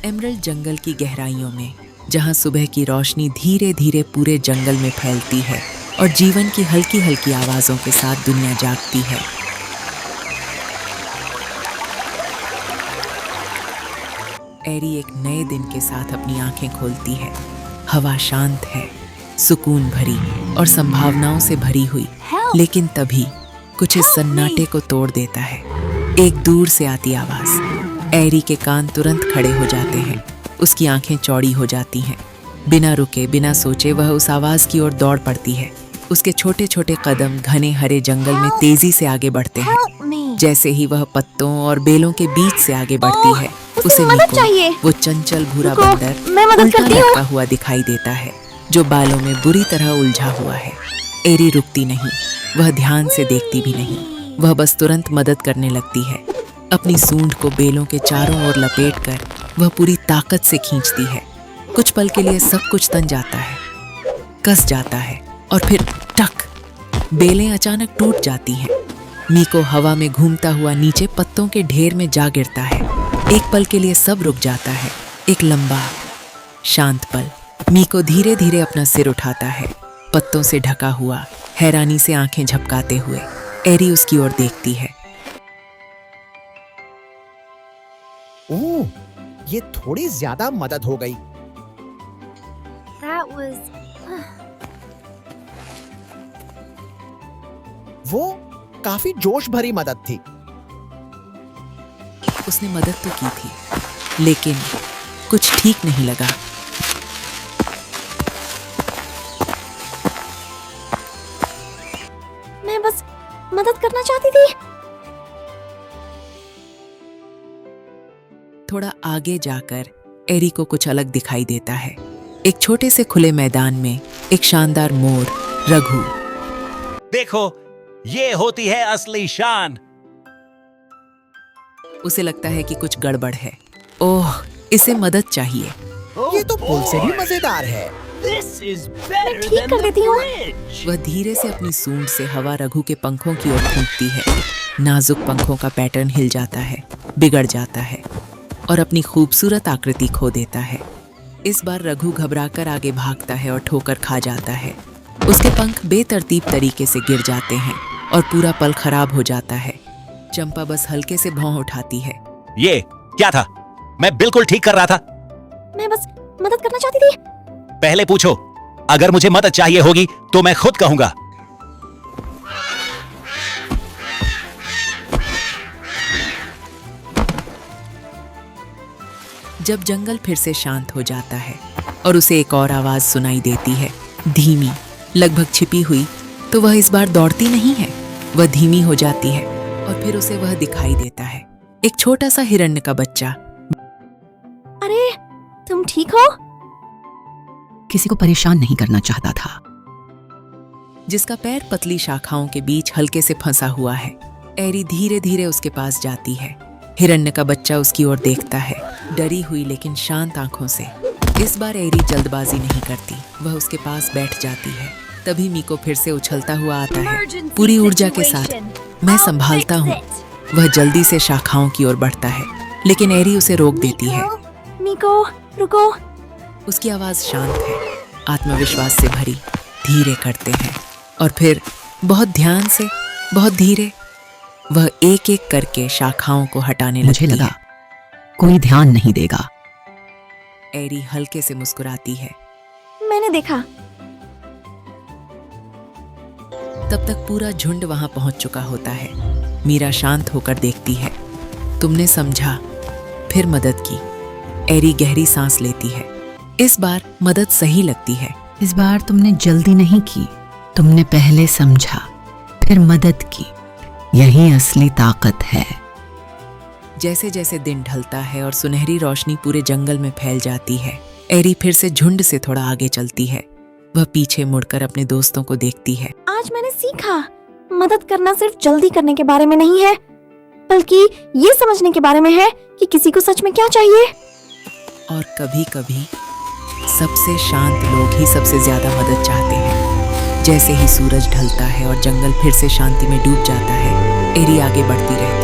Emerald जंगल की गहराइयों में, जहां सुबह की रोशनी धीरे धीरे पूरे जंगल में फैलती है और जीवन की हल्की हल्की आवाजों के साथ दुनिया जागती है। एरी एक नए दिन के साथ अपनी आंखें खोलती है। हवा शांत है, सुकून भरी और संभावनाओं से भरी हुई। लेकिन तभी कुछ इस सन्नाटे को तोड़ देता है। एक दूर से आती आवाज। एरी के कान तुरंत खड़े हो जाते हैं। उसकी आंखें चौड़ी हो जाती हैं। बिना रुके, बिना सोचे वह उस आवाज की ओर दौड़ पड़ती है। उसके छोटे छोटे कदम घने हरे जंगल में तेजी से आगे बढ़ते हैं। जैसे ही वह पत्तों और बेलों के बीच से आगे बढ़ती है, उसे मदद चाहिए। वो चंचल भूरा बंदर उल्टा लटका हुआ दिखाई देता है, जो बालों में बुरी तरह उलझा हुआ है। एरी रुकती नहीं, वह ध्यान से देखती भी नहीं। वह बस तुरंत मदद करने लगती है। अपनी सूंड को बेलों के चारों ओर लपेटकर वह पूरी ताकत से खींचती है। कुछ पल के लिए सब कुछ तन जाता है, कस जाता है और फिर टक, बेलें अचानक टूट जाती हैं। मीको हवा में घूमता हुआ नीचे पत्तों के ढेर में जा गिरता है। एक पल के लिए सब रुक जाता है, एक लंबा शांत पल। मीको धीरे धीरे अपना सिर उठाता है, पत्तों से ढका हुआ, हैरानी से आंखें झपकाते हुए। एरी उसकी ओर देखती है। ओह, ये थोड़ी ज्यादा मदद हो गई। वो काफी जोश भरी मदद थी। उसने मदद तो की थी, लेकिन कुछ ठीक नहीं लगा। मैं बस मदद करना चाहती थी। थोड़ा आगे जाकर एरी को कुछ अलग दिखाई देता है। एक छोटे से खुले मैदान में एक शानदार मोर, रघु। देखो, ये होती है असली शान। उसे लगता है कि कुछ गड़बड़ है। ओह, इसे मदद चाहिए। ये तो पुल से भी मजेदार है। मैं ठीक कर देती हूँ। वह धीरे से अपनी सूंड से हवा रघु के पंखों की ओर खींचती है। नाजुक पंखों का पैटर्न हिल जाता है, बिगड़ जाता है और अपनी खूबसूरत आकृति खो देता है। इस बार रघु घबराकर आगे भागता है और ठोकर खा जाता है। उसके पंख बेतरतीब तरीके से गिर जाते हैं और पूरा पल खराब हो जाता है। चंपा बस हल्के से भौं उठाती है। ये क्या था? मैं बिल्कुल ठीक कर रहा था। मैं बस मदद करना चाहती थी। पहले पूछो, अगर मुझे मदद चाहिए होगी तो मैं खुद कहूंगा। जब जंगल फिर से शांत हो जाता है और उसे एक और आवाज सुनाई देती है, धीमी, लगभग छिपी हुई, तो वह इस बार दौड़ती नहीं है। वह धीमी हो जाती है और फिर उसे वह दिखाई देता है, एक छोटा सा हिरण्य का बच्चा। अरे, तुम ठीक हो? किसी को परेशान नहीं करना चाहता था। जिसका पैर पतली शाखाओं के बीच हल्के से फंसा हुआ है। एरी धीरे धीरे उसके पास जाती है। हिरण्य का बच्चा उसकी ओर देखता है, डरी हुई लेकिन शांत आंखों से। इस बार एरी जल्दबाजी नहीं करती, वह उसके पास बैठ जाती है। तभी मीको फिर से उछलता हुआ आता है, पूरी ऊर्जा के साथ। मैं संभालता हूँ। वह जल्दी से शाखाओं की ओर बढ़ता है, लेकिन एरी उसे रोक देती है। मीको, रुको। उसकी आवाज शांत है, आत्मविश्वास से भरी। धीरे करते हैं और फिर बहुत ध्यान से, बहुत धीरे, वह एक एक करके शाखाओं को हटाने लगती है। मुझे लगा कोई ध्यान नहीं देगा। एरी हल्के से मुस्कुराती है। मैंने देखा। तब तक पूरा झुंड वहां पहुंच चुका होता है। मीरा शांत होकर देखती है। तुमने समझा, फिर मदद की। एरी गहरी सांस लेती है। इस बार मदद सही लगती है। इस बार तुमने जल्दी नहीं की, तुमने पहले समझा, फिर मदद की। यही असली ताकत है। जैसे जैसे दिन ढलता है और सुनहरी रोशनी पूरे जंगल में फैल जाती है, एरी फिर से झुंड से थोड़ा आगे चलती है। वह पीछे मुड़कर अपने दोस्तों को देखती है। आज मैंने सीखा, मदद करना सिर्फ जल्दी करने के बारे में नहीं है, बल्कि ये समझने के बारे में है कि किसी को सच में क्या चाहिए। और कभी कभी सबसे शांत लोग ही सबसे ज्यादा मदद चाहते हैं। जैसे ही सूरज ढलता है और जंगल फिर से शांति में डूब जाता है, एरी आगे बढ़ती रहती है।